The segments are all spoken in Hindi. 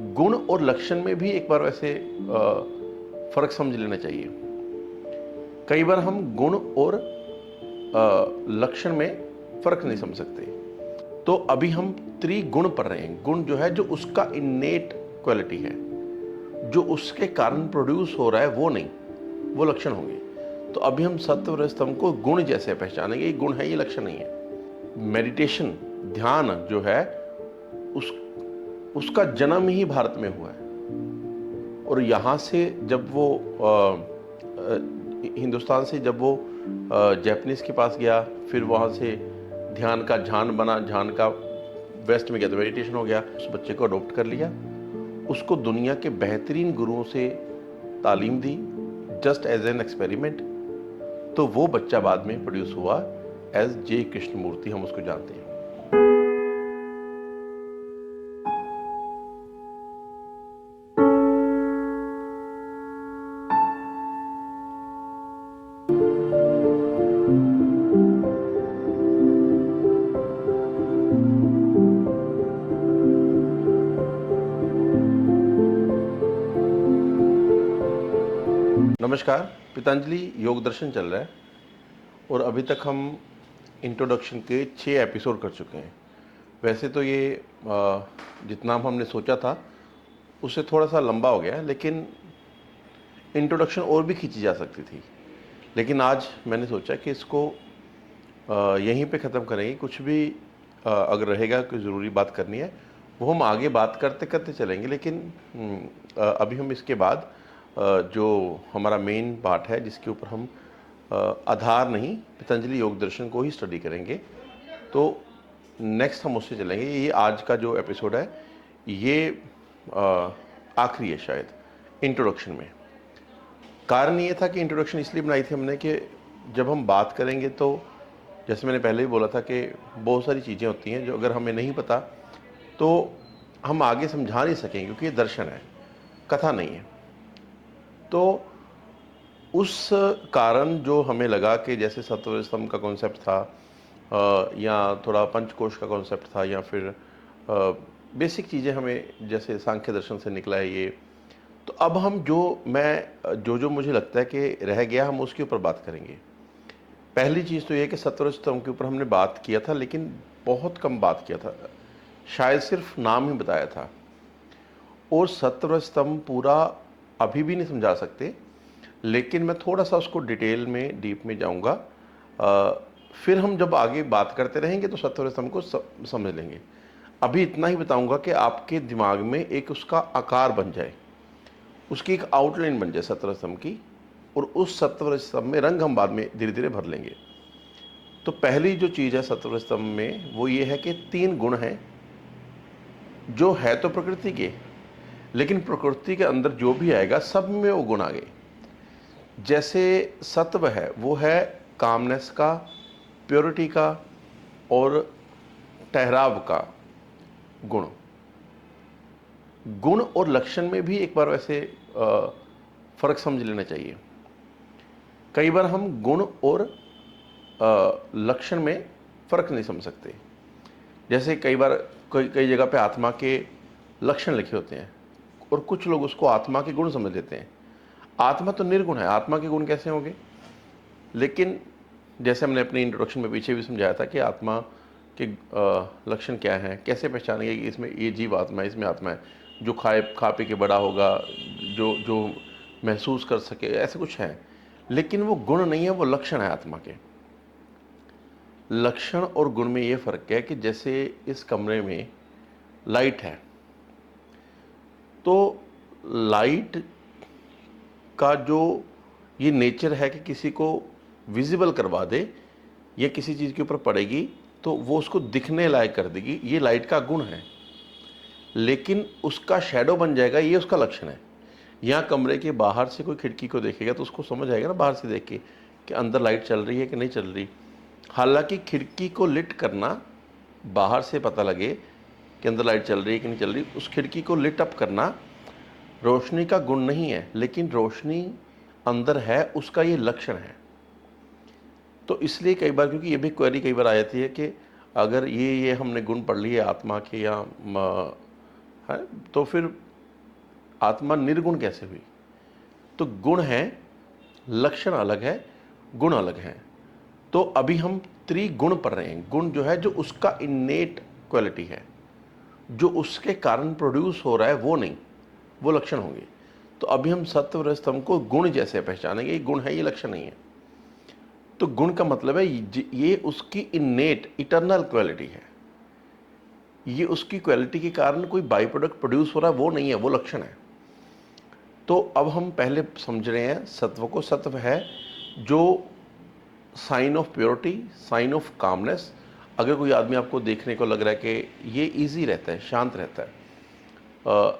गुण और लक्षण में भी एक बार वैसे फर्क समझ लेना चाहिए। कई बार हम गुण और लक्षण में फर्क नहीं समझ सकते। तो अभी हम त्रिगुण पढ़ रहे हैं। गुण जो है जो उसका इन्नेट क्वालिटी है, जो उसके कारण प्रोड्यूस हो रहा है, वो नहीं, वो लक्षण होंगे। तो अभी हम सत्व रज तम को गुण जैसे पहचानेंगे। ये गुण है, ये लक्षण नहीं है। मेडिटेशन, ध्यान जो है उस उसका जन्म ही भारत में हुआ है। और यहाँ से जब वो हिंदुस्तान से जब वो जापानीज के पास गया, फिर वहाँ से ध्यान का झान बना, झान का वेस्ट में गया तो मेडिटेशन हो गया। उस बच्चे को अडॉप्ट कर लिया, उसको दुनिया के बेहतरीन गुरुओं से तालीम दी, जस्ट एज एन एक्सपेरिमेंट। तो वो बच्चा बाद में प्रोड्यूस हुआ एज जे कृष्णमूर्ति, हम उसको जानते हैं। नमस्कार, पतंजलि योग दर्शन चल रहा है और अभी तक हम इंट्रोडक्शन के 6 एपिसोड कर चुके हैं। वैसे तो ये जितना हमने सोचा था उससे थोड़ा सा लंबा हो गया है, लेकिन इंट्रोडक्शन और भी खींची जा सकती थी। लेकिन आज मैंने सोचा कि इसको यहीं पे ख़त्म करेंगे। कुछ भी अगर रहेगा, कोई ज़रूरी बात करनी है, वो हम आगे बात करते करते चलेंगे। लेकिन अभी हम इसके बाद जो हमारा मेन पार्ट है, जिसके ऊपर हम आधार नहीं, पतंजलि योग दर्शन को ही स्टडी करेंगे, तो नेक्स्ट हम उससे चलेंगे। ये आज का जो एपिसोड है ये आखिरी है शायद इंट्रोडक्शन में। कारण ये था कि इंट्रोडक्शन इसलिए बनाई थी हमने कि जब हम बात करेंगे तो जैसे मैंने पहले ही बोला था कि बहुत सारी चीज़ें होती हैं जो अगर हमें नहीं पता तो हम आगे समझा नहीं सकेंगे, क्योंकि ये दर्शन है, कथा नहीं है। तो उस कारण जो हमें लगा कि जैसे सत्व स्तंभ का कॉन्सेप्ट था या थोड़ा पंचकोश का कॉन्सेप्ट था, या फिर बेसिक चीज़ें हमें जैसे सांख्य दर्शन से निकला है ये, तो अब हम जो मुझे लगता है कि रह गया, हम उसके ऊपर बात करेंगे। पहली चीज़ तो ये कि सत्व स्तंभ के ऊपर हमने बात किया था, लेकिन बहुत कम बात किया था, शायद सिर्फ नाम ही बताया था। और सत्व स्तंभ पूरा अभी भी नहीं समझा सकते, लेकिन मैं थोड़ा सा उसको डिटेल में, डीप में जाऊंगा। फिर हम जब आगे बात करते रहेंगे तो सत्व स्तंभ को समझ लेंगे। अभी इतना ही बताऊंगा कि आपके दिमाग में एक उसका आकार बन जाए, उसकी एक आउटलाइन बन जाए सत्व स्तंभ की, और उस सत्व स्तंभ में रंग हम बाद में धीरे धीरे भर लेंगे। तो पहली जो चीज़ है सत्व स्तंभ में वो ये है कि 3 गुण हैं जो है तो प्रकृति के, लेकिन प्रकृति के अंदर जो भी आएगा सब में वो गुण आ गए। जैसे सत्व है वो है कामनेस का, प्योरिटी का और ठहराव का गुण। गुण और लक्षण में भी एक बार वैसे फर्क समझ लेना चाहिए। कई बार हम गुण और लक्षण में फर्क नहीं समझ सकते। जैसे कई बार कई जगह पे आत्मा के लक्षण लिखे होते हैं और कुछ लोग उसको आत्मा के गुण समझ लेते हैं। आत्मा तो निर्गुण है, आत्मा के गुण कैसे होंगे? लेकिन जैसे हमने अपने इंट्रोडक्शन में पीछे भी समझाया था कि आत्मा के लक्षण क्या हैं, कैसे पहचानेंगे कि इसमें ये जीव आत्मा है, इसमें आत्मा है, जो खा पी के बड़ा होगा, जो जो महसूस कर सके, ऐसे कुछ है। लेकिन वो गुण नहीं है, वो लक्षण है आत्मा के। लक्षण और गुण में ये फ़र्क है कि जैसे इस कमरे में लाइट है, तो लाइट का जो ये नेचर है कि किसी को विजिबल करवा दे, या किसी चीज़ के ऊपर पड़ेगी तो वो उसको दिखने लायक कर देगी, ये लाइट का गुण है। लेकिन उसका शैडो बन जाएगा, ये उसका लक्षण है। यहाँ कमरे के बाहर से कोई खिड़की को देखेगा तो उसको समझ आएगा ना, बाहर से देख के, कि अंदर लाइट चल रही है कि नहीं चल रही। हालांकि खिड़की को लिट करना, बाहर से पता लगे कि अंदर लाइट चल रही है कि नहीं चल रही, उस खिड़की को लिट अप करना रोशनी का गुण नहीं है, लेकिन रोशनी अंदर है, उसका ये लक्षण है। तो इसलिए कई बार, क्योंकि ये भी क्वेरी कई बार आ जाती है कि अगर ये हमने गुण पढ़ लिए आत्मा के या है, तो फिर आत्मा निर्गुण कैसे हुई? तो गुण है, लक्षण अलग है, गुण अलग है। तो अभी हम त्रिगुण पढ़ रहे हैं। गुण जो है, जो उसका इन्नेट क्वालिटी है, जो उसके कारण प्रोड्यूस हो रहा है, वो नहीं, वो लक्षण होंगे। तो अभी हम सत्व रज तम को गुण जैसे पहचानेंगे, ये गुण है, ये लक्षण नहीं है। तो गुण का मतलब है ये उसकी इन्नेट इटर्नल क्वालिटी है, ये उसकी क्वालिटी के कारण कोई बाई प्रोडक्ट प्रोड्यूस हो रहा है, वो नहीं है, वो लक्षण है। तो अब हम पहले समझ रहे हैं सत्व को। सत्व है जो sign of purity, sign of calmness. अगर कोई आदमी आपको देखने को लग रहा है कि ये इजी रहता है, शांत रहता है,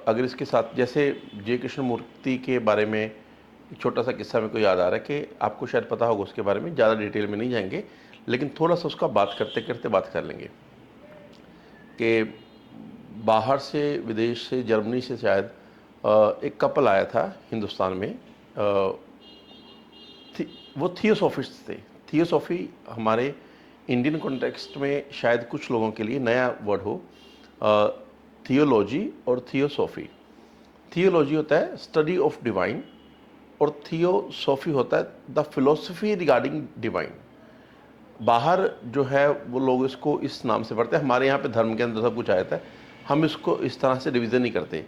अगर इसके साथ, जैसे जय कृष्ण मूर्ति के बारे में एक छोटा सा किस्सा मेरे को याद आ रहा है कि आपको शायद पता होगा उसके बारे में, ज़्यादा डिटेल में नहीं जाएंगे, लेकिन थोड़ा सा उसका बात करते करते बात कर लेंगे कि बाहर से, विदेश से, जर्मनी से शायद एक कपल आया था हिंदुस्तान में। वो थियोसॉफिस्ट थे। थियोसॉफी हमारे इंडियन कॉन्टेक्स्ट में शायद कुछ लोगों के लिए नया वर्ड हो। थियोलॉजी और थियोसॉफी। थियोलॉजी होता है स्टडी ऑफ डिवाइन और थियोसॉफी होता है द फिलोसफी रिगार्डिंग डिवाइन। बाहर जो है वो लोग इसको इस नाम से पढ़ते हैं। हमारे यहाँ पे धर्म के अंदर सब कुछ आया था, हम इसको इस तरह से डिवीज़न नहीं करते।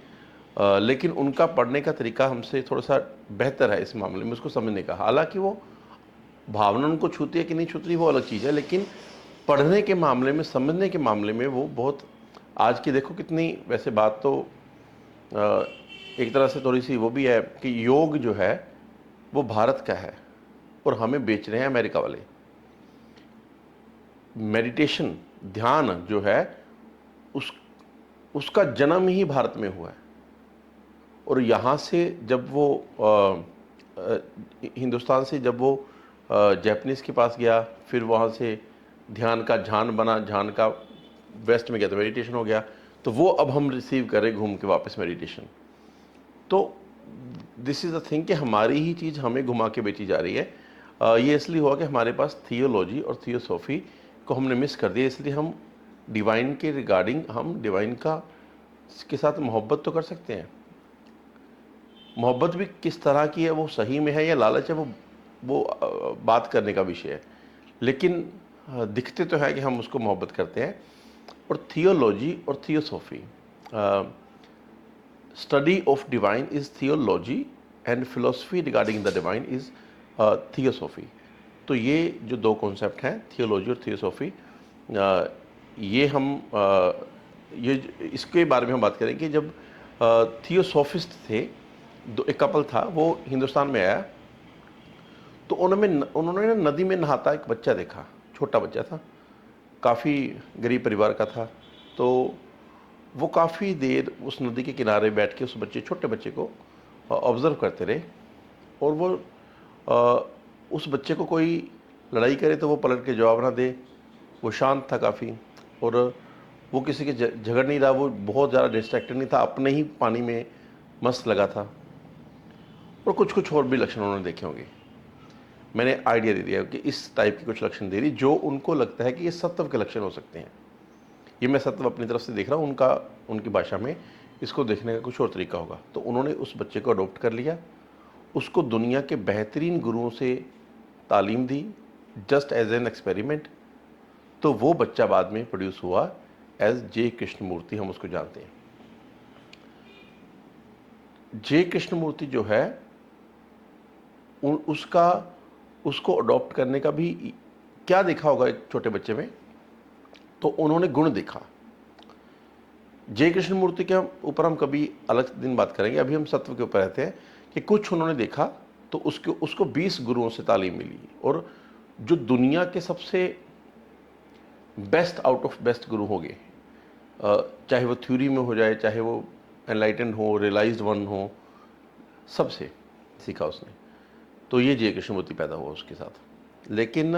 लेकिन उनका पढ़ने का तरीका हमसे थोड़ा सा बेहतर है इस मामले में, उसको समझने का। हालांकि वो भावना उनको छूती है कि नहीं छूती वो अलग चीज़ है, लेकिन पढ़ने के मामले में, समझने के मामले में वो बहुत, आज की देखो कितनी, वैसे बात तो एक तरह से थोड़ी सी वो भी है कि योग जो है वो भारत का है और हमें बेच रहे हैं अमेरिका वाले। मेडिटेशन, ध्यान जो है उसका जन्म ही भारत में हुआ है। और यहाँ से जब वो हिंदुस्तान से जब वो जापानीज़ के पास गया, फिर वहाँ से ध्यान का झान बना, झान का वेस्ट में गया तो मेडिटेशन हो गया, तो वो अब हम रिसीव करें घूम के वापस मेडिटेशन। तो दिस इज़ द थिंग कि हमारी ही चीज़ हमें घुमा के बेची जा रही है। ये इसलिए हुआ कि हमारे पास थियोलॉजी और थियोसॉफी को हमने मिस कर दिया। इसलिए हम डिवाइन के रिगार्डिंग, हम डिवाइन का के साथ मोहब्बत तो कर सकते हैं। मोहब्बत भी किस तरह की है, वो सही में है या लालच है, वो बात करने का विषय है। लेकिन दिखते तो है कि हम उसको मोहब्बत करते हैं। और थियोलॉजी और theosophy, study of divine is theology and philosophy regarding the divine is theosophy. तो ये जो दो कॉन्सेप्ट हैं, थियोलॉजी और थियोसॉफी, ये हम ये इसके बारे में हम बात करें कि जब थियोसॉफिस्ट थे, एक कपल था, वो हिंदुस्तान में आया, तो उन्होंने नदी में नहाता एक बच्चा देखा। छोटा बच्चा था, काफ़ी गरीब परिवार का था। तो वो काफ़ी देर उस नदी के किनारे बैठ के उस बच्चे, छोटे बच्चे को ऑब्ज़र्व करते रहे। और वो उस बच्चे को कोई लड़ाई करे तो वो पलट के जवाब ना दे, वो शांत था काफ़ी, और वो किसी के झगड़ नहीं रहा, वो बहुत ज़्यादा डिस्ट्रैक्टेड नहीं था, अपने ही पानी में मस्त लगा था। और कुछ और भी लक्षण उन्होंने देखे होंगे। मैंने आइडिया दे दिया कि इस टाइप के कुछ लक्षण दे दी जो उनको लगता है कि ये सत्व के लक्षण हो सकते हैं। ये मैं सत्व अपनी तरफ से देख रहा हूँ, उनकी भाषा में इसको देखने का कुछ और तरीका होगा। तो उन्होंने उस बच्चे को अडॉप्ट कर लिया, उसको दुनिया के बेहतरीन गुरुओं से तालीम दी, जस्ट एज एन एक्सपेरिमेंट। तो वो बच्चा बाद में प्रोड्यूस हुआ एज जय कृष्णमूर्ति, हम उसको जानते हैं। जय कृष्णमूर्ति जो है उसको अडॉप्ट करने का भी क्या देखा होगा एक छोटे बच्चे में, तो उन्होंने गुण देखा। जय कृष्णमूर्ति के ऊपर हम कभी अलग दिन बात करेंगे, अभी हम सत्व के ऊपर रहते हैं कि कुछ उन्होंने देखा तो उसको 20 गुरुओं से तालीम मिली। और जो दुनिया के सबसे बेस्ट आउट ऑफ बेस्ट गुरु हो गए, चाहे वो थ्योरी में हो जाए, चाहे वो एनलाइटेंड हो, रियलाइज्ड वन हो, सबसे सीखा उसने। तो ये जय कृष्णमूर्ति पैदा हुआ उसके साथ। लेकिन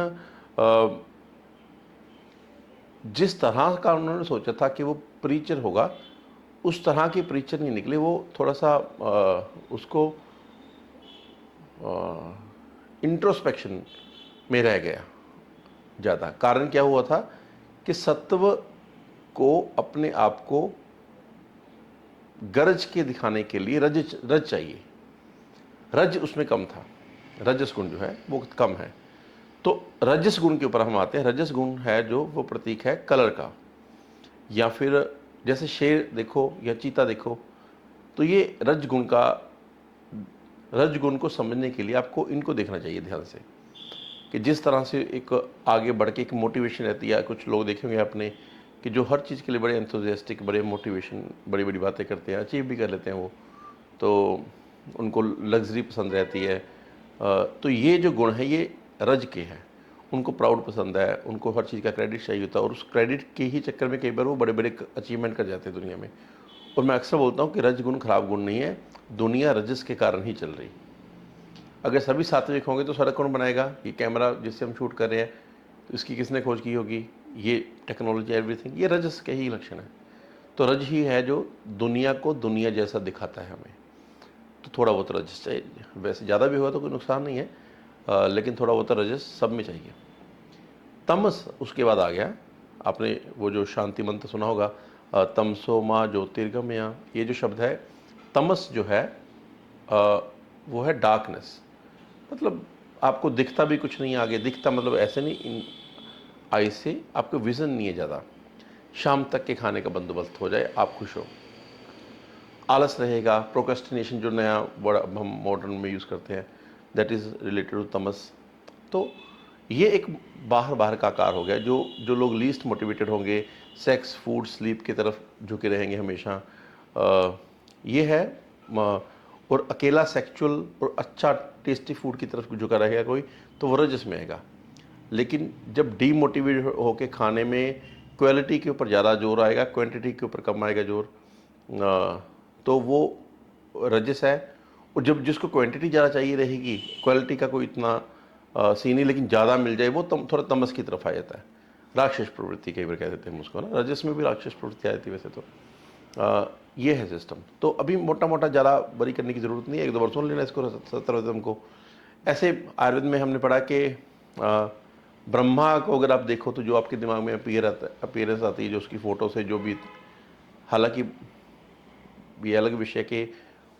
जिस तरह का उन्होंने सोचा था कि वो प्रीचर होगा, उस तरह के प्रीचर नहीं निकले। वो थोड़ा सा उसको इंट्रोस्पेक्शन में रह गया ज़्यादा। कारण क्या हुआ था कि सत्व को, अपने आप को गरज के दिखाने के लिए रज रज चाहिए, रज उसमें कम था, रजस गुण जो है वो कम है। तो रजस गुण के ऊपर हम आते हैं। रजस गुण है जो वो प्रतीक है कलर का, या फिर जैसे शेर देखो या चीता देखो, तो ये रज गुण को समझने के लिए आपको इनको देखना चाहिए ध्यान से, कि जिस तरह से एक आगे बढ़ के एक मोटिवेशन रहती है। कुछ लोग देखेंगे आपने कि जो हर चीज़ के लिए बड़े एंथुजियास्टिक, बड़े मोटिवेशन, बड़ी बड़ी बातें करते हैं, अचीव भी कर लेते हैं वो, तो उनको लग्जरी पसंद रहती है। तो ये जो गुण है ये रज के हैं। उनको प्राउड पसंद है, उनको हर चीज़ का क्रेडिट चाहिए होता है, और उस क्रेडिट के ही चक्कर में कई बार वो बड़े बड़े अचीवमेंट कर जाते हैं दुनिया में। और मैं अक्सर बोलता हूँ कि रज गुण खराब गुण नहीं है, दुनिया रजस के कारण ही चल रही। अगर सभी सात्विक होंगे तो सड़क कौन बनाएगा? ये कैमरा जिससे हम शूट कर रहे हैं, तो इसकी किसने खोज की होगी? ये टेक्नोलॉजी, एवरीथिंग, ये रजस के ही लक्षण है। तो रज ही है जो दुनिया को दुनिया जैसा दिखाता है हमें। तो थोड़ा बहुत रजस चाहिए, वैसे ज़्यादा भी हुआ तो कोई नुकसान नहीं है, लेकिन थोड़ा बहुत रजस सब में चाहिए। तमस उसके बाद आ गया। आपने वो जो शांति मंत्र सुना होगा, तमसो माँ ज्योतिर्गमया, ये जो शब्द है तमस जो है वो है डार्कनेस। मतलब आपको दिखता भी कुछ नहीं आगे, दिखता मतलब ऐसे नहीं, इन आई से आपको विज़न नहीं है ज़्यादा। शाम तक के खाने का बंदोबस्त हो जाए, आप खुश हो। आलस रहेगा, प्रोक्रेस्टिनेशन जो नया वर्ड हम मॉडर्न में यूज़ करते हैं, दैट इज़ रिलेटेड टू तमस। तो ये एक बाहर बाहर का आकार हो गया। जो जो लोग लीस्ट मोटिवेटेड होंगे, सेक्स, फूड, स्लीप की तरफ झुके रहेंगे हमेशा, ये है। और अकेला सेक्चुअल और अच्छा टेस्टी फूड की तरफ झुका रहेगा कोई, तो वो रजस में आएगा। लेकिन जब डीमोटिवेट होके खाने में क्वालिटी के ऊपर ज़्यादा जोर आएगा, क्वांटिटी के ऊपर कम आएगा जोर, तो वो रजस है। और जब जिसको क्वांटिटी ज़्यादा चाहिए रहेगी, क्वालिटी का कोई इतना सीन नहीं, लेकिन ज़्यादा मिल जाए, वो थोड़ा तमस की तरफ आ जाता है। राक्षस प्रवृत्ति कई बार कह देते हैं हम उसको ना, रजस में भी राक्षस प्रवृत्ति आ जाती है वैसे तो। ये है सिस्टम। तो अभी मोटा मोटा ज़्यादा बड़ी करने की ज़रूरत नहीं है, एक दो बार सुन लेना इसको, सत्वरजम को। ऐसे आयुर्वेद में हमने पढ़ा कि ब्रह्मा को अगर आप देखो तो जो आपके दिमाग में अपीयरेंस आती है, जो उसकी फ़ोटो से जो भी, हालांकि ये अलग विषय कि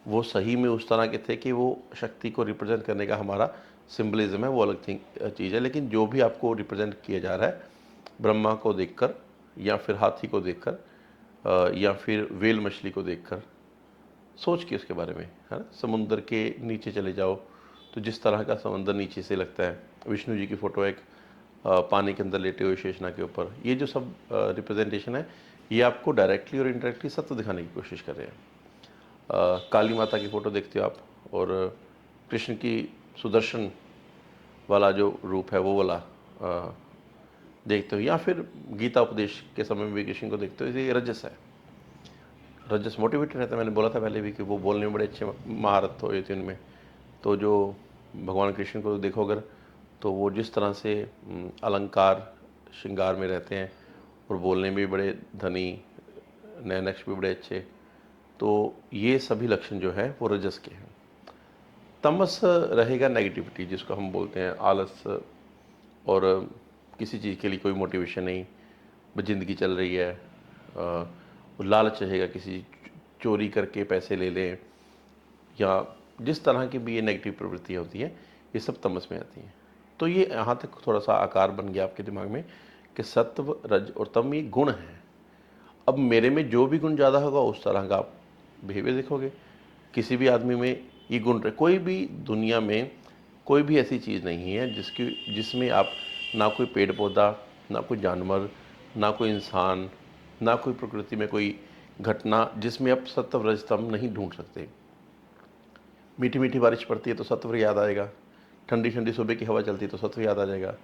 वो सही में उस तरह के थे कि वो शक्ति को रिप्रेजेंट करने का हमारा सिंबलिज्म है, वो अलग चीज़ है। लेकिन जो भी आपको रिप्रेजेंट किया जा रहा है, ब्रह्मा को देखकर, या फिर हाथी को देखकर, या फिर वेल मछली को देखकर, सोच के उसके बारे में, है ना। समुंदर के नीचे चले जाओ तो जिस तरह का समंदर नीचे से लगता है, विष्णु जी की फ़ोटो एक पानी के अंदर लेटे हुए शेषनाग के ऊपर, ये जो सब रिप्रेजेंटेशन है, ये आपको डायरेक्टली और इनडायरेक्टली सत्य दिखाने की कोशिश कर रहे हैं। काली माता की फ़ोटो देखते हो आप, और कृष्ण की सुदर्शन वाला जो रूप है वो वाला देखते हो, या फिर गीता उपदेश के समय में भी कृष्ण को देखते हो, ये रजस है। रजस मोटिवेटेड रहता है। मैंने बोला था पहले भी कि वो बोलने में बड़े अच्छे महारत हो थी उनमें। तो जो भगवान कृष्ण को देखो अगर, तो वो जिस तरह से अलंकार श्रृंगार में रहते हैं, और बोलने में भी बड़े धनी, नयन नक्श भी बड़े अच्छे, तो ये सभी लक्षण जो है वो रजस के हैं। तमस रहेगा नेगेटिविटी, जिसको हम बोलते हैं आलस, और किसी चीज़ के लिए कोई मोटिवेशन नहीं, बस ज़िंदगी चल रही है। लालच रहेगा, किसी चोरी करके पैसे ले लें, या जिस तरह की भी ये नेगेटिव प्रवृत्तियाँ होती हैं, ये सब तमस में आती हैं। तो ये यहाँ तक थोड़ा सा आकार बन गया आपके दिमाग में कि सत्व, रज और तम ये गुण हैं। अब मेरे में जो भी गुण ज़्यादा होगा उस तरह का आप बिहेवियर देखोगे। किसी भी आदमी में ये गुण रहे, कोई भी दुनिया में कोई भी ऐसी चीज़ नहीं है जिसमें आप, ना कोई पेड़ पौधा, ना कोई जानवर, ना कोई इंसान, ना कोई प्रकृति में कोई घटना जिसमें आप सत्व रज तम नहीं ढूंढ सकते। मीठी मीठी बारिश पड़ती है तो सत्व याद आएगा, ठंडी ठंडी सुबह की हवा चलती है तो सत्व याद आ जाएगा,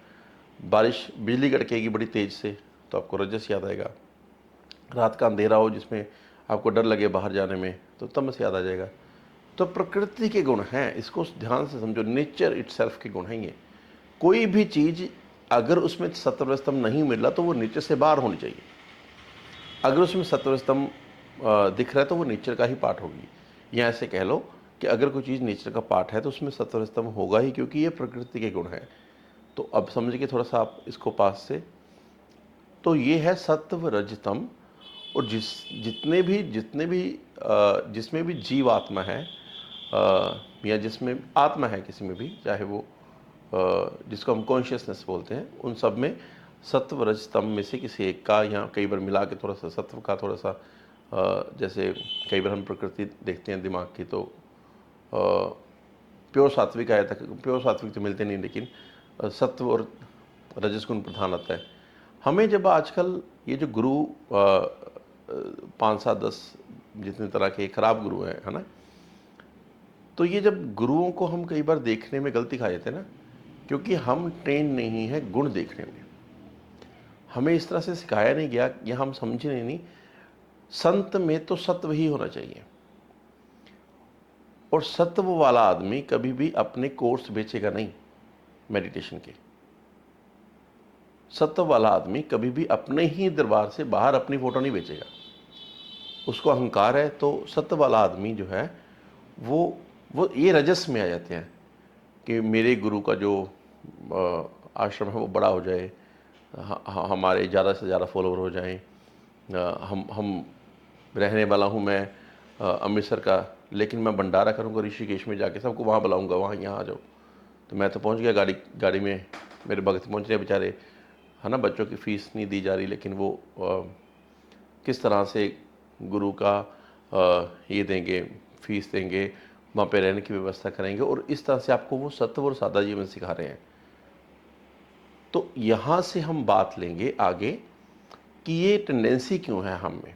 बारिश बिजली कड़केगी बड़ी तेज़ से तो आपको रजस याद आएगा, रात का अंधेरा हो जिसमें आपको डर लगे बाहर जाने में तो तमस याद आ जाएगा। तो प्रकृति के गुण हैं, इसको ध्यान से समझो, नेचर इटसेल्फ के गुण हैं ये। कोई भी चीज़ अगर उसमें सत्व स्तंभ नहीं मिल रहा तो वो नेचर से बाहर होनी चाहिए। अगर उसमें सत्व स्तंभ दिख रहा है तो वो नेचर का ही पार्ट होगी। या ऐसे कह लो कि अगर कोई चीज़ नेचर का पार्ट है तो उसमें सत्व स्तंभ होगा ही, क्योंकि ये प्रकृति के गुण हैं। तो अब समझ के थोड़ा सा आप इसको पास से, तो ये है सत्व रजतम, और जिसमें भी जीव आत्मा है, या जिसमें आत्मा है किसी में भी, चाहे वो जिसको हम कॉन्शियसनेस बोलते हैं, उन सब में सत्व रज तम में से किसी एक का, या कई बार मिला के थोड़ा सा सत्व का, थोड़ा सा जैसे कई बार हम प्रकृति देखते हैं दिमाग की, तो प्योर सात्विक आया था। प्योर सात्विक तो मिलते नहीं, लेकिन सत्व और रजस गुण प्रधान आता है। हमें जब आजकल ये जो गुरु 5, 7, 10 जितने तरह के खराब गुरु हैं, है ना, तो ये जब गुरुओं को हम कई बार देखने में गलती खा जाते हैं ना, क्योंकि हम ट्रेन नहीं है गुण देखने में। हमें इस तरह से सिखाया नहीं गया, या हम समझे नहीं। संत में तो सत्व ही होना चाहिए, और सत्व वाला आदमी कभी भी अपने कोर्स बेचेगा नहीं मेडिटेशन के। सत्व वाला आदमी कभी भी अपने ही दरबार से बाहर अपनी फोटो नहीं बेचेगा। उसको अहंकार है, तो सत्व वाला आदमी जो है वो ये रजस में आ जाते हैं कि मेरे गुरु का जो आश्रम है वो बड़ा हो जाए, हमारे ज़्यादा से ज़्यादा फॉलोवर हो जाएं, हम रहने वाला हूँ मैं अमृतसर का, लेकिन मैं भंडारा करूँगा ऋषिकेश में जाके, सबको वहाँ बुलाऊँगा, वहाँ यहाँ आ जाओ। तो मैं तो पहुँच गया गाड़ी में, मेरे भगत पहुँच रहे बेचारे, है ना, बच्चों की फ़ीस नहीं दी जा रही, लेकिन वो किस तरह से गुरु का ये देंगे, फीस देंगे, वहाँ पे रहने की व्यवस्था करेंगे, और इस तरह से आपको वो सत्व और सादा जीवन सिखा रहे हैं। तो यहाँ से हम बात लेंगे आगे कि ये टेंडेंसी क्यों है हम में,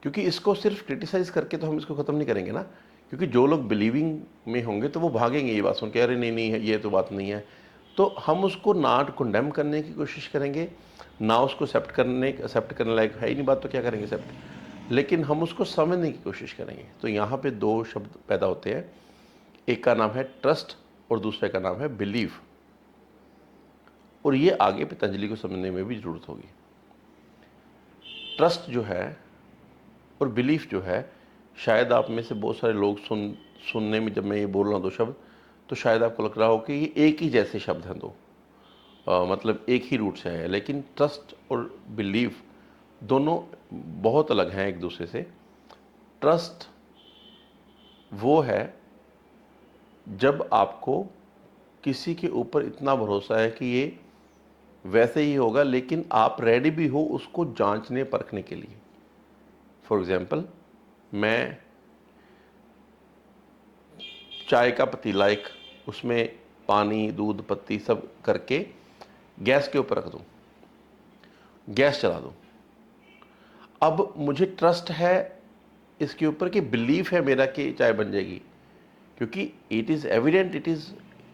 क्योंकि इसको सिर्फ क्रिटिसाइज़ करके तो हम इसको ख़त्म नहीं करेंगे ना। क्योंकि जो लोग बिलीविंग में होंगे तो वो भागेंगे ये बात सुन के, अरे नहीं नहीं ये तो बात नहीं है। तो हम उसको ना कंडेम करने की कोशिश करेंगे, ना उसको एक्सेप्ट करने लायक है ही नहीं बात, तो क्या करेंगे एक्सेप्ट, लेकिन हम उसको समझने की कोशिश करेंगे। तो यहाँ पे 2 शब्द पैदा होते हैं, एक का नाम है ट्रस्ट और दूसरे का नाम है बिलीव, और ये आगे पतंजलि को समझने में भी ज़रूरत होगी। ट्रस्ट जो है और बिलीफ जो है, शायद आप में से बहुत सारे लोग सुनने में, जब मैं ये बोल रहा हूँ 2 शब्द, तो शायद आपको लग रहा हो कि ये एक ही जैसे शब्द हैं 2, मतलब एक ही रूट से है, लेकिन ट्रस्ट और बिलीफ दोनों बहुत अलग हैं एक दूसरे से। ट्रस्ट वो है जब आपको किसी के ऊपर इतना भरोसा है कि ये वैसे ही होगा, लेकिन आप रेडी भी हो उसको जांचने परखने के लिए। फॉर एग्ज़ाम्पल, मैं चाय का पतीला, एक उसमें पानी, दूध, पत्ती सब करके गैस के ऊपर रख दूँ, गैस चला दूँ। अब मुझे ट्रस्ट है इसके ऊपर कि बिलीफ है मेरा कि चाय बन जाएगी, क्योंकि it is evident, it is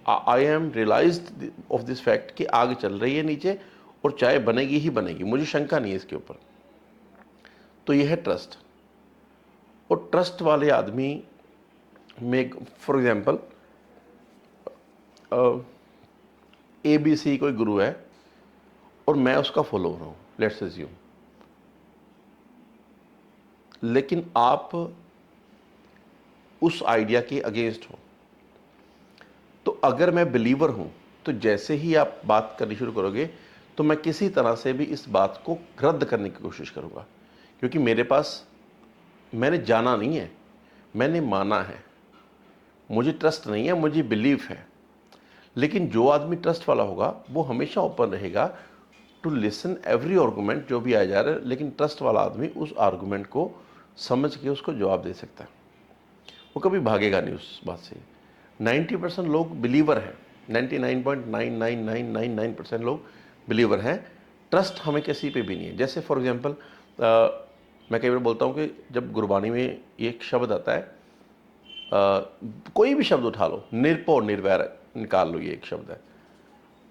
I am realised of this fact कि आग चल रही है नीचे और चाय बनेगी ही बनेगी, मुझे शंका नहीं है इसके ऊपर। तो यह है ट्रस्ट। और ट्रस्ट वाले आदमी में, फॉर एग्जाम्पल, ABC कोई गुरु है और मैं उसका फॉलोअर हूँ, लेट्स अज्यूम, लेकिन आप उस आइडिया के अगेंस्ट हो। तो अगर मैं बिलीवर हूँ, तो जैसे ही आप बात करनी शुरू करोगे तो मैं किसी तरह से भी इस बात को रद्द करने की कोशिश करूँगा, क्योंकि मेरे पास, मैंने जाना नहीं है, मैंने माना है, मुझे ट्रस्ट नहीं है, मुझे बिलीव है। लेकिन जो आदमी ट्रस्ट वाला होगा वो हमेशा ओपन रहेगा टू लिसन एवरी आर्गूमेंट जो भी आ जा रहा है, लेकिन ट्रस्ट वाला आदमी उस आर्गूमेंट को समझ के उसको जवाब दे सकता है, वो कभी भागेगा नहीं उस बात से। 90% लोग बिलीवर हैं, 99.99999% लोग बिलीवर हैं। ट्रस्ट हमें किसी पे भी नहीं है। जैसे फॉर एग्जांपल, मैं कई बार बोलता हूँ कि जब गुरबानी में एक शब्द आता है, कोई भी शब्द उठा लो, निरपो निर्वैर निकाल लो, ये एक शब्द है।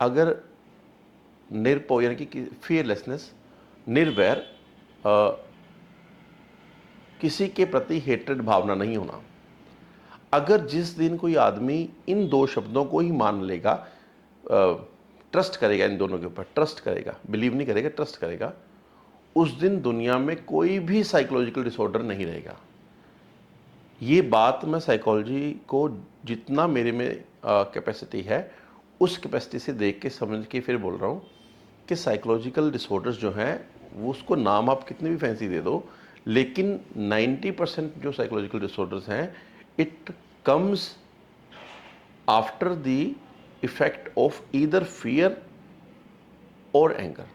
अगर निरपो यानी कि फियरलेसनेस, निर्वैर, किसी के प्रति हेट्रेड भावना नहीं होना, अगर जिस दिन कोई आदमी इन 2 शब्दों को ही मान लेगा, ट्रस्ट करेगा, इन दोनों के ऊपर ट्रस्ट करेगा, बिलीव नहीं करेगा, ट्रस्ट करेगा, उस दिन दुनिया में कोई भी साइकोलॉजिकल डिसऑर्डर नहीं रहेगा। ये बात मैं साइकोलॉजी को जितना मेरे में कैपेसिटी है उस कैपेसिटी से देख के समझ के फिर बोल रहा हूँ कि साइकोलॉजिकल डिसऑर्डर्स जो हैं वो उसको नाम आप कितने भी फैंसी दे दो, लेकिन 90% जो साइकोलॉजिकल डिसऑर्डर्स हैं, it comes after the effect of either fear और एंगर।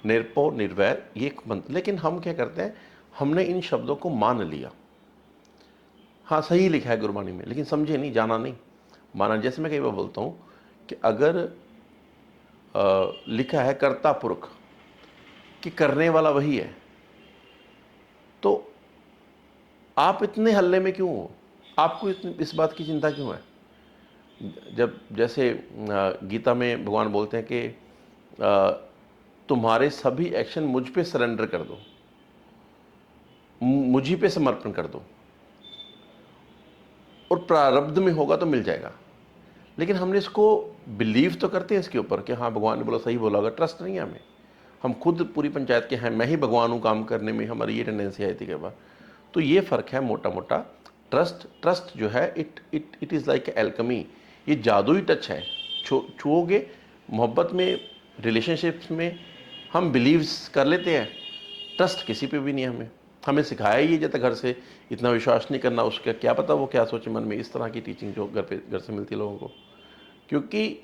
निरपो निर्वैर ये एक मंत्र, लेकिन हम क्या करते हैं, हमने इन शब्दों को मान लिया। हाँ सही लिखा है गुरबाणी में, लेकिन समझे नहीं, जाना नहीं, माना। जैसे मैं कई बार बोलता हूँ कि अगर लिखा है कर्ता पुरख कि करने वाला वही है, तो आप इतने हल्ले में क्यों हो? आपको इस बात की चिंता क्यों है? जब जैसे गीता में भगवान बोलते हैं कि तुम्हारे सभी एक्शन मुझ पे सरेंडर कर दो, मुझी पे समर्पण कर दो, और प्रारब्ध में होगा तो मिल जाएगा। लेकिन हमने इसको बिलीव तो करते हैं इसके ऊपर कि हाँ भगवान ने बोला सही बोला होगा, ट्रस्ट नहीं है हमें। हम खुद पूरी पंचायत के हैं, मैं ही भगवान हूँ काम करने में, हमारी ये टेंडेंसी आई थी कई बार। तो ये फ़र्क है मोटा मोटा। ट्रस्ट जो है इट इज़ लाइक एल्कमी, ये जादुई टच है। छुओगे मोहब्बत में, रिलेशनशिप्स में हम बिलीव्स कर लेते हैं, ट्रस्ट किसी पे भी नहीं है। हमें सिखाया ही है जब तक घर से, इतना विश्वास नहीं करना, उसका क्या पता वो क्या सोचे मन में। इस तरह की टीचिंग जो घर से मिलती है लोगों को, क्योंकि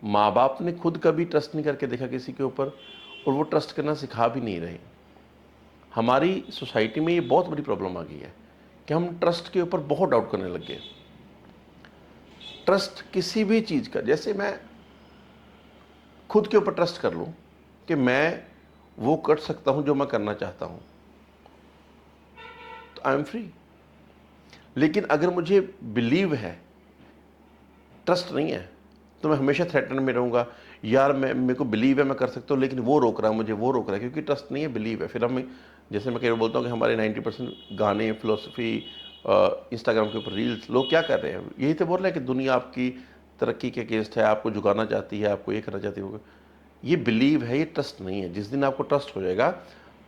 माँ बाप ने खुद कभी ट्रस्ट नहीं करके देखा किसी के ऊपर, और वो ट्रस्ट करना सिखा भी नहीं रहे। हमारी सोसाइटी में ये बहुत बड़ी प्रॉब्लम आ गई है कि हम ट्रस्ट के ऊपर बहुत डाउट करने लग गए। ट्रस्ट किसी भी चीज़ का, जैसे मैं खुद के ऊपर ट्रस्ट कर लूँ कि मैं वो कर सकता हूँ जो मैं करना चाहता हूँ, तो आई एम फ्री। लेकिन अगर मुझे बिलीव है, ट्रस्ट नहीं है, तो मैं हमेशा थ्रेटन में रहूँगा। यार मेरे को बिलीव है मैं कर सकता हूँ, लेकिन वो रोक रहा है मुझे, वो रोक रहा है, क्योंकि ट्रस्ट नहीं है, बिलीव है। फिर हम, जैसे मैं कई बार बोलता हूँ कि हमारे 90% गाने, फिलोसफी, इंस्टाग्राम के ऊपर रील्स, लोग क्या कर रहे हैं, यही तो बोल रहे हैं कि दुनिया आपकी तरक्की के अगेंस्ट है, आपको झुकाना चाहती है, आपको ये करना चाहती है। ये बिलीव है, ये ट्रस्ट नहीं है। जिस दिन आपको ट्रस्ट हो जाएगा,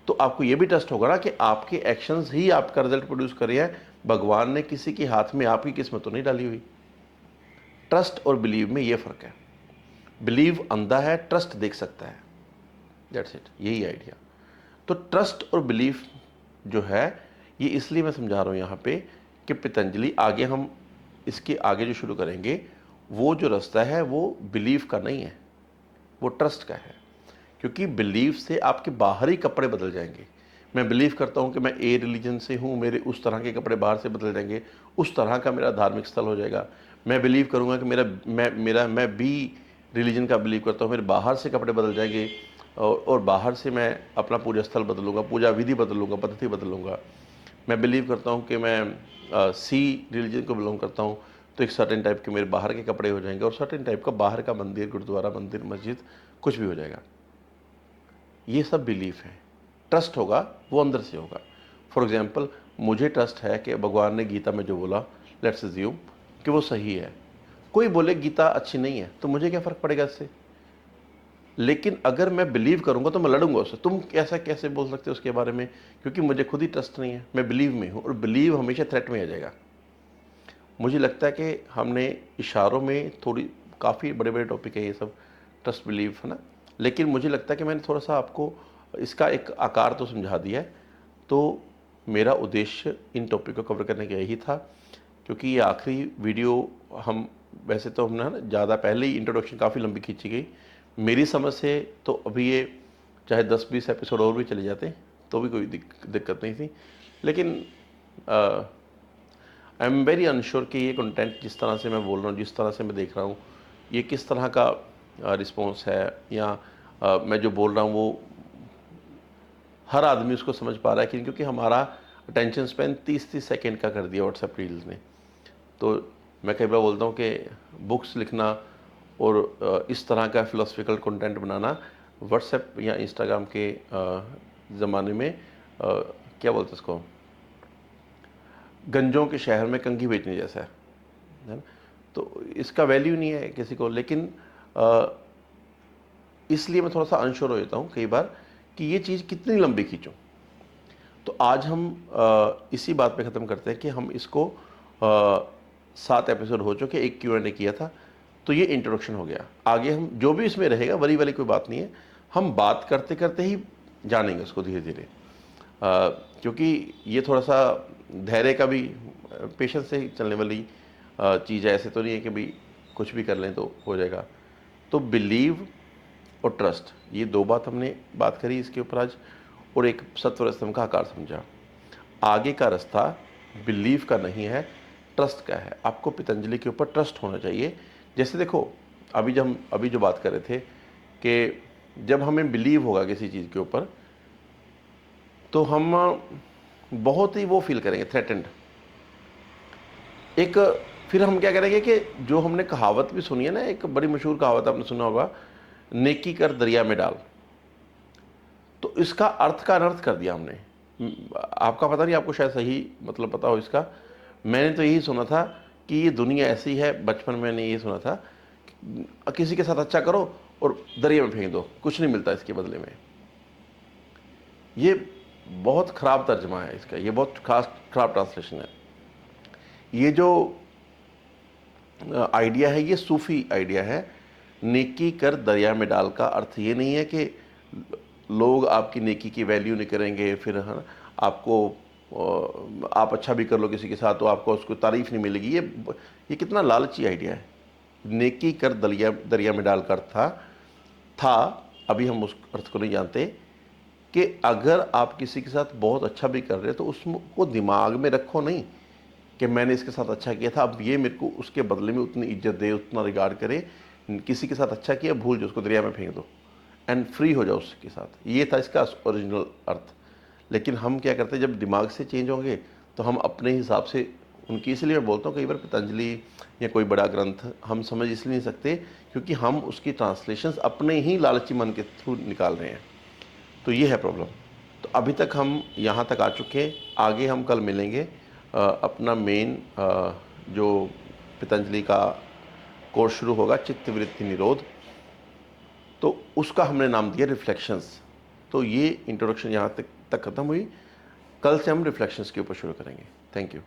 तो आपको ये भी ट्रस्ट होगा ना कि आपके एक्शंस ही आपका रिजल्ट प्रोड्यूस कर रहे हैं, भगवान ने किसी के हाथ में आपकी किस्मत तो नहीं डाली हुई। ट्रस्ट और बिलीव में ये फ़र्क है। बिलीव अंधा है, ट्रस्ट देख सकता है, दैट्स इट, यही आइडिया। तो ट्रस्ट और बिलीफ जो है, ये इसलिए मैं समझा रहा हूँ यहाँ पे कि पतंजलि, आगे हम इसके आगे जो शुरू करेंगे, वो जो रास्ता है वो बिलीफ का नहीं है, वो ट्रस्ट का है। क्योंकि बिलीफ से आपके बाहरी कपड़े बदल जाएंगे। मैं बिलीव करता हूँ कि मैं ए रिलीजन से हूँ, मेरे उस तरह के कपड़े बाहर से बदल जाएंगे, उस तरह का मेरा धार्मिक स्थल हो जाएगा। मैं बिलीव करूँगा कि मैं बी रिलीजन का बिलीव करता हूँ, मेरे बाहर से कपड़े बदल जाएंगे, और बाहर से मैं अपना पूजा स्थल बदलूँगा, पूजा विधि बदलूँगा, पद्धति बदलूँगा। मैं बिलीव करता हूँ कि मैं सी रिलीजन को बिलोंग करता हूँ, तो एक सर्टेन टाइप के मेरे बाहर के कपड़े हो जाएंगे, और सर्टेन टाइप का बाहर का मंदिर, गुरुद्वारा, मंदिर, मस्जिद, कुछ भी हो जाएगा। ये सब बिलीफ है। ट्रस्ट होगा वो अंदर से होगा। फॉर एग्जाम्पल, मुझे ट्रस्ट है कि भगवान ने गीता में जो बोला, लेट्स अज्यूम कि वो सही है। कोई बोले गीता अच्छी नहीं है, तो मुझे क्या फ़र्क पड़ेगा इससे? लेकिन अगर मैं बिलीव करूंगा तो मैं लड़ूंगा उससे। तुम ऐसा कैसे बोल सकते हो उसके बारे में? क्योंकि मुझे खुद ही ट्रस्ट नहीं है, मैं बिलीव में हूँ, और बिलीव हमेशा थ्रेट में आ जाएगा। मुझे लगता है कि हमने इशारों में थोड़ी, काफ़ी बड़े बड़े टॉपिक है ये सब, ट्रस्ट बिलीव, है ना, लेकिन मुझे लगता है कि मैंने थोड़ा सा आपको इसका एक आकार तो समझा दिया है। तो मेरा उद्देश्य इन टॉपिक को कवर करने का यही था, क्योंकि ये आखिरी वीडियो, हम वैसे तो हमने ना ज़्यादा पहले ही इंट्रोडक्शन काफ़ी लंबी खींची गई मेरी समझ से, तो अभी ये चाहे 10-20 एपिसोड और भी चले जाते तो भी कोई दिक्कत नहीं थी। लेकिन आई एम वेरी अनश्योर कि ये कंटेंट जिस तरह से मैं बोल रहा हूँ, जिस तरह से मैं देख रहा हूँ, ये किस तरह का रिस्पॉन्स है, या मैं जो बोल रहा हूँ वो हर आदमी उसको समझ पा रहा है कि, क्योंकि हमारा अटेंशन स्पैन 30-30 सेकेंड का कर दिया व्हाट्सएप रील्स ने। तो मैं कई बार बोलता हूँ कि बुक्स लिखना और इस तरह का फिलोसफिकल कंटेंट बनाना व्हाट्सएप या इंस्टाग्राम के ज़माने में क्या बोलते हैं इसको, गंजों के शहर में कंघी बेचने जैसा है ना। तो इसका वैल्यू नहीं है किसी को। लेकिन इसलिए मैं थोड़ा सा अनश्योर हो जाता हूँ कई बार कि ये चीज़ कितनी लंबी खींचूँ। तो आज हम इसी बात पे ख़त्म करते हैं कि हम इसको 7 एपिसोड हो चुके, एक Q&A किया था, तो ये इंट्रोडक्शन हो गया। आगे हम जो भी इसमें रहेगा वही वाली कोई बात नहीं है, हम बात करते करते ही जानेंगे उसको धीरे धीरे, क्योंकि ये थोड़ा सा धैर्य का भी, पेशेंस से ही चलने वाली चीज़ है। ऐसे तो नहीं है कि भाई कुछ भी कर लें तो हो जाएगा। तो बिलीव और ट्रस्ट, ये दो बात हमने बात करी इसके ऊपर आज, और एक सत्व स्तंभ का आकार समझा। आगे का रास्ता बिलीव का नहीं है, ट्रस्ट का है। आपको पतंजलि के ऊपर ट्रस्ट होना चाहिए। जैसे देखो, अभी जो बात कर रहे थे कि जब हमें बिलीव होगा किसी चीज़ के ऊपर, तो हम बहुत ही वो फील करेंगे थ्रेटेंड। एक फिर हम क्या करेंगे कि जो हमने कहावत भी सुनी है ना, एक बड़ी मशहूर कहावत आपने सुना होगा, नेकी कर दरिया में डाल। तो इसका अर्थ का अनर्थ कर दिया हमने। आपका पता नहीं, आपको शायद सही मतलब पता हो इसका। मैंने तो यही सुना था कि ये दुनिया ऐसी है, बचपन में मैंने ये सुना था, किसी के साथ अच्छा करो और दरिया में फेंक दो, कुछ नहीं मिलता इसके बदले में। ये बहुत ख़राब तर्जमा है इसका, ये बहुत ख़राब ट्रांसलेशन है। ये जो आइडिया है ये सूफ़ी आइडिया है। नेकी कर दरिया में डाल का अर्थ ये नहीं है कि लोग आपकी नेकी की वैल्यू नहीं करेंगे, फिर है ना, आपको आप अच्छा भी कर लो किसी के साथ तो आपको उसको तारीफ़ नहीं मिलेगी। ये कितना लालची आइडिया है। नेकी कर दरिया में डाल का अर्थ था, अभी हम उस अर्थ को नहीं जानते, कि अगर आप किसी के साथ बहुत अच्छा भी कर रहे हो तो उसको दिमाग में रखो नहीं कि मैंने इसके साथ अच्छा किया था, अब ये मेरे को उसके बदले में उतनी इज्जत दे, उतना रिगार्ड करे। किसी के साथ अच्छा किया, भूल जाओ, उसको दरिया में फेंक दो एंड फ्री हो जाओ उसके साथ। ये था इसका ओरिजिनल अर्थ। लेकिन हम क्या करते हैं, जब दिमाग से चेंज होंगे तो हम अपने हिसाब से उनकी, इसलिए मैं बोलता हूँ कई बार पतंजलि या कोई बड़ा ग्रंथ हम समझ इसलिए नहीं सकते क्योंकि हम उसकी ट्रांसलेशंस अपने ही लालची मन के थ्रू निकाल रहे हैं। तो ये है प्रॉब्लम। तो अभी तक हम यहाँ तक आ चुके हैं, आगे हम कल मिलेंगे। अपना मेन जो पतंजलि का कोर्स शुरू होगा, चित्तवृत्ति निरोध, तो उसका हमने नाम दिया रिफ्लेक्शंस। तो ये इंट्रोडक्शन यहाँ तक ख़त्म हुई। कल से हम रिफ्लेक्शंस के ऊपर शुरू करेंगे। Thank you.